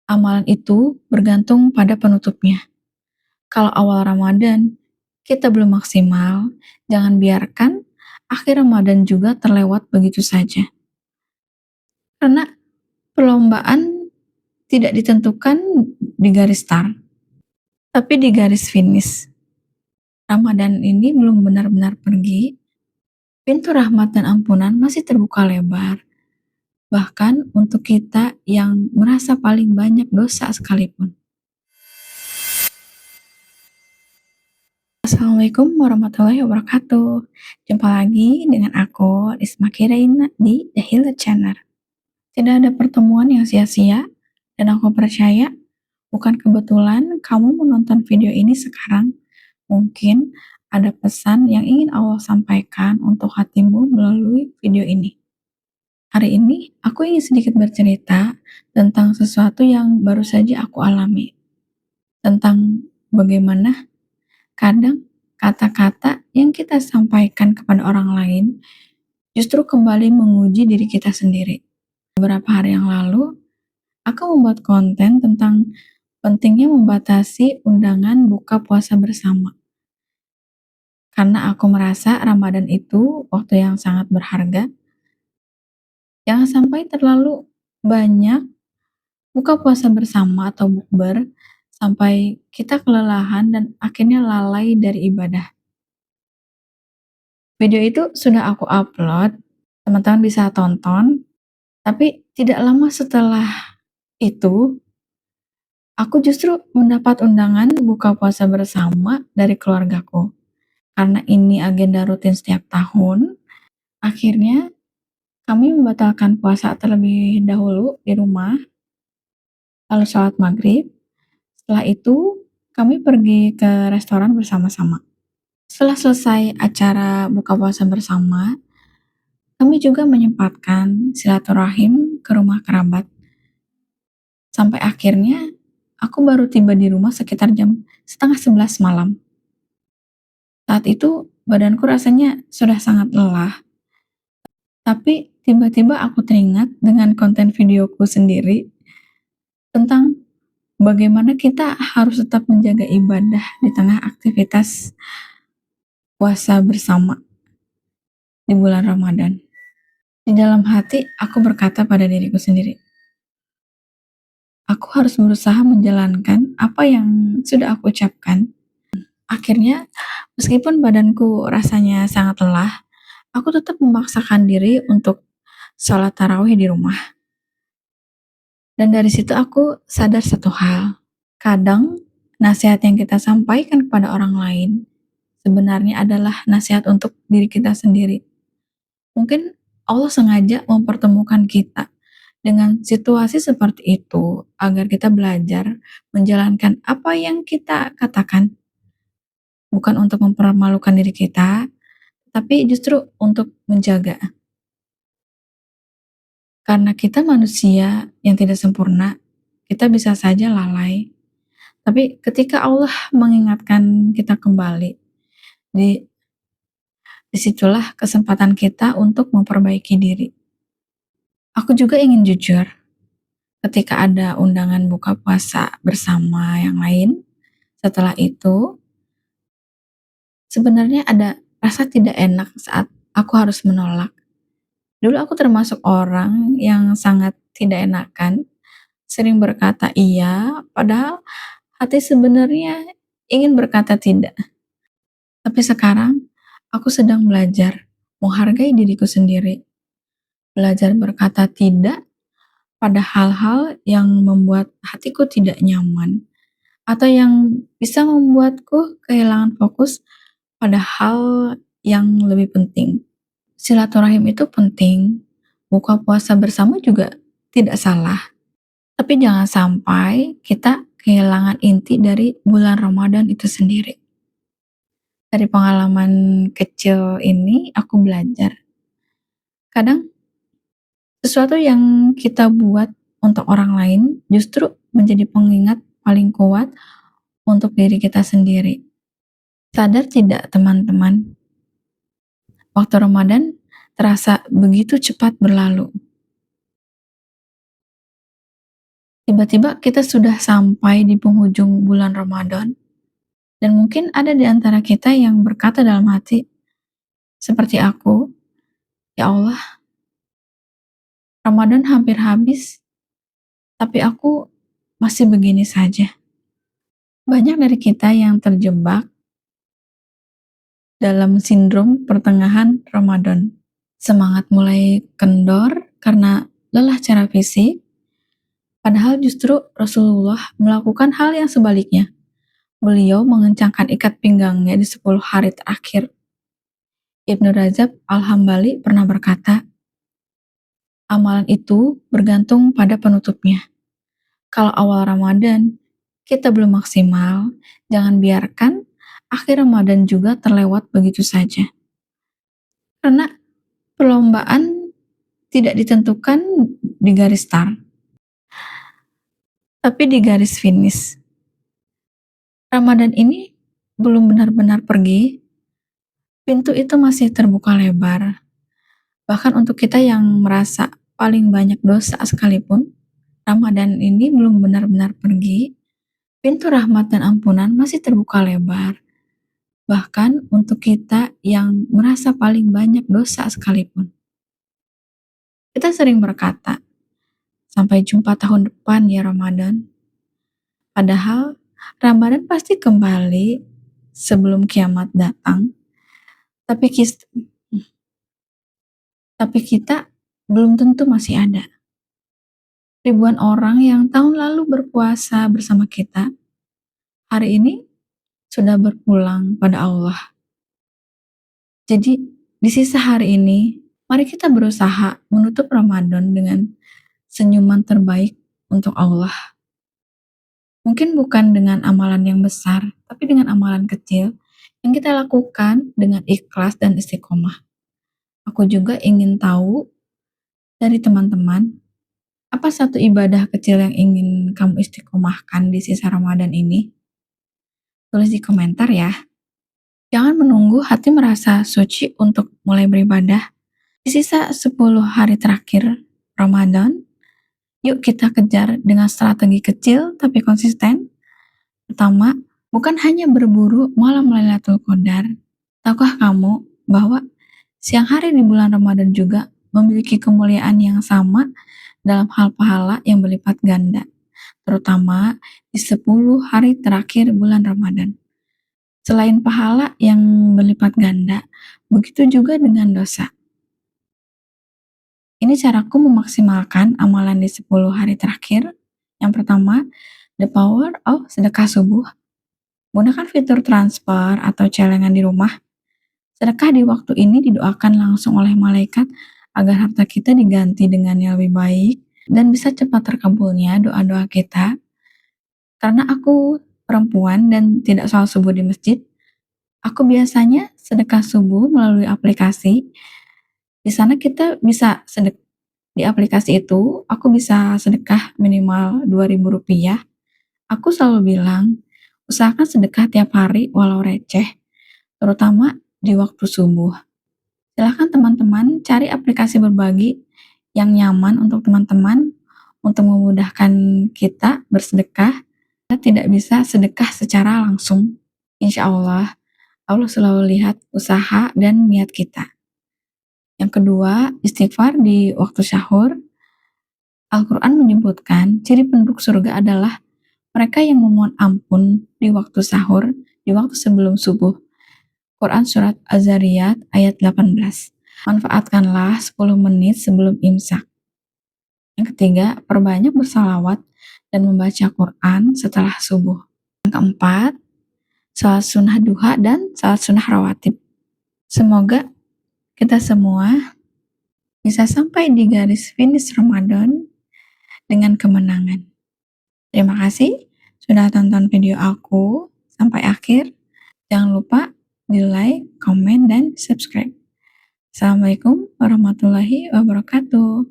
Amalan itu bergantung pada penutupnya. Kalau awal Ramadan kita belum maksimal, jangan biarkan akhir Ramadan juga terlewat begitu saja. Karena perlombaan tidak ditentukan di garis start, tapi di garis finish. Ramadan ini belum benar-benar pergi, pintu rahmat dan ampunan masih terbuka lebar. Bahkan untuk kita yang merasa paling banyak dosa sekalipun. Assalamualaikum warahmatullahi wabarakatuh. Jumpa lagi dengan aku, Risma Kiraina di The Healer Channel. Tidak ada pertemuan yang sia-sia, dan aku percaya bukan kebetulan kamu menonton video ini sekarang. Mungkin ada pesan yang ingin Allah sampaikan untuk hatimu melalui video ini. Hari ini aku ingin sedikit bercerita tentang sesuatu yang baru saja aku alami. Tentang bagaimana kadang kata-kata yang kita sampaikan kepada orang lain justru kembali menguji diri kita sendiri. Beberapa hari yang lalu, aku membuat konten tentang pentingnya membatasi undangan buka puasa bersama. Karena aku merasa Ramadan itu waktu yang sangat berharga. Jangan sampai terlalu banyak buka puasa bersama atau bukber sampai kita kelelahan dan akhirnya lalai dari ibadah. Video itu sudah aku upload, teman-teman bisa tonton, tapi tidak lama setelah itu, aku justru mendapat undangan buka puasa bersama dari keluargaku. Karena ini agenda rutin setiap tahun, akhirnya kami membatalkan puasa terlebih dahulu di rumah, lalu sholat maghrib. Setelah itu, kami pergi ke restoran bersama-sama. Setelah selesai acara buka puasa bersama, kami juga menyempatkan silaturahim ke rumah kerabat. Sampai akhirnya, aku baru tiba di rumah sekitar jam setengah 11 malam. Saat itu, badanku rasanya sudah sangat lelah. Tapi tiba-tiba aku teringat dengan konten videoku sendiri tentang bagaimana kita harus tetap menjaga ibadah di tengah aktivitas puasa bersama di bulan Ramadan. Di dalam hati, aku berkata pada diriku sendiri, aku harus berusaha menjalankan apa yang sudah aku ucapkan. Akhirnya, meskipun badanku rasanya sangat lelah, aku tetap memaksakan diri untuk sholat tarawih di rumah. Dan dari situ aku sadar satu hal. Kadang, nasihat yang kita sampaikan kepada orang lain sebenarnya adalah nasihat untuk diri kita sendiri. Mungkin Allah sengaja mempertemukan kita dengan situasi seperti itu agar kita belajar menjalankan apa yang kita katakan. Bukan untuk mempermalukan diri kita, tapi justru untuk menjaga. Karena kita manusia yang tidak sempurna, kita bisa saja lalai. Tapi ketika Allah mengingatkan kita kembali, di disitulah kesempatan kita untuk memperbaiki diri. Aku juga ingin jujur, ketika ada undangan buka puasa bersama yang lain, setelah itu sebenarnya ada rasa tidak enak saat aku harus menolak. Dulu aku termasuk orang yang sangat tidak enakan, sering berkata iya, padahal hati sebenarnya ingin berkata tidak. Tapi sekarang, aku sedang belajar menghargai diriku sendiri. Belajar berkata tidak pada hal-hal yang membuat hatiku tidak nyaman, atau yang bisa membuatku kehilangan fokus pada hal yang lebih penting. Silaturahim itu penting, buka puasa bersama juga tidak salah. Tapi jangan sampai kita kehilangan inti dari bulan Ramadan itu sendiri. Dari pengalaman kecil ini aku belajar. Kadang sesuatu yang kita buat untuk orang lain justru menjadi pengingat paling kuat untuk diri kita sendiri. Sadar tidak teman-teman? Waktu Ramadan terasa begitu cepat berlalu. Tiba-tiba kita sudah sampai di penghujung bulan Ramadan, dan mungkin ada di antara kita yang berkata dalam hati, seperti aku, "Ya Allah, Ramadan hampir habis, tapi aku masih begini saja." Banyak dari kita yang terjebak dalam sindrom pertengahan Ramadan. Semangat mulai kendor karena lelah secara fisik, padahal justru Rasulullah melakukan hal yang sebaliknya. Beliau mengencangkan ikat pinggangnya di 10 hari terakhir. Ibnu Rajab Al-Hambali pernah berkata, amalan itu bergantung pada penutupnya. Kalau awal Ramadan kita belum maksimal, jangan biarkan akhir Ramadan juga terlewat begitu saja. Karena perlombaan tidak ditentukan di garis start, tapi di garis finish. Ramadan ini belum benar-benar pergi, pintu itu masih terbuka lebar. Bahkan untuk kita yang merasa paling banyak dosa sekalipun, Ramadan ini belum benar-benar pergi, pintu rahmat dan ampunan masih terbuka lebar. Bahkan untuk kita yang merasa paling banyak dosa sekalipun. Kita sering berkata, sampai jumpa tahun depan ya Ramadan. Padahal Ramadan pasti kembali sebelum kiamat datang. Tapi kita belum tentu masih ada. Ribuan orang yang tahun lalu berpuasa bersama kita, hari ini sudah berpulang pada Allah. Jadi di sisa hari ini, mari kita berusaha menutup Ramadan dengan senyuman terbaik untuk Allah. Mungkin bukan dengan amalan yang besar, tapi dengan amalan kecil yang kita lakukan dengan ikhlas dan istiqomah. Aku juga ingin tahu dari teman-teman, apa satu ibadah kecil yang ingin kamu istiqomahkan di sisa Ramadan ini? Tulis di komentar ya. Jangan menunggu hati merasa suci untuk mulai beribadah. Di sisa 10 hari terakhir Ramadan, yuk kita kejar dengan strategi kecil tapi konsisten. Pertama, bukan hanya berburu malam Lailatul Qadar. Tahukah kamu bahwa siang hari di bulan Ramadan juga memiliki kemuliaan yang sama dalam hal pahala yang berlipat ganda, terutama di 10 hari terakhir bulan Ramadan. Selain pahala yang berlipat ganda, begitu juga dengan dosa. Ini caraku memaksimalkan amalan di 10 hari terakhir. Yang pertama, the power of sedekah subuh. Gunakan fitur transfer atau celengan di rumah. Sedekah di waktu ini didoakan langsung oleh malaikat agar harta kita diganti dengan yang lebih baik dan bisa cepat terkabulnya doa-doa kita. Karena aku perempuan dan tidak sholat subuh di masjid, aku biasanya sedekah subuh melalui aplikasi. Di sana kita bisa di aplikasi itu aku bisa sedekah minimal Rp2.000. Aku selalu bilang, usahakan sedekah tiap hari walau receh, terutama di waktu subuh. Silahkan teman-teman cari aplikasi berbagi yang nyaman untuk teman-teman untuk memudahkan kita bersedekah. Kita tidak bisa sedekah secara langsung. Insya Allah, Allah selalu lihat usaha dan niat kita. Yang kedua, istighfar di waktu sahur. Al-Quran menyebutkan ciri penduduk surga adalah mereka yang memohon ampun di waktu sahur, di waktu sebelum subuh. Quran Surat Az-Zariyat ayat 18. Manfaatkanlah 10 menit sebelum imsak. Yang ketiga, perbanyak bersalawat dan membaca Quran setelah subuh. Yang keempat, salat sunnah duha dan salat sunnah rawatib. Semoga kita semua bisa sampai di garis finish Ramadan dengan kemenangan. Terima kasih sudah tonton video aku sampai akhir. Jangan lupa di like, komen, dan subscribe. Assalamualaikum warahmatullahi wabarakatuh.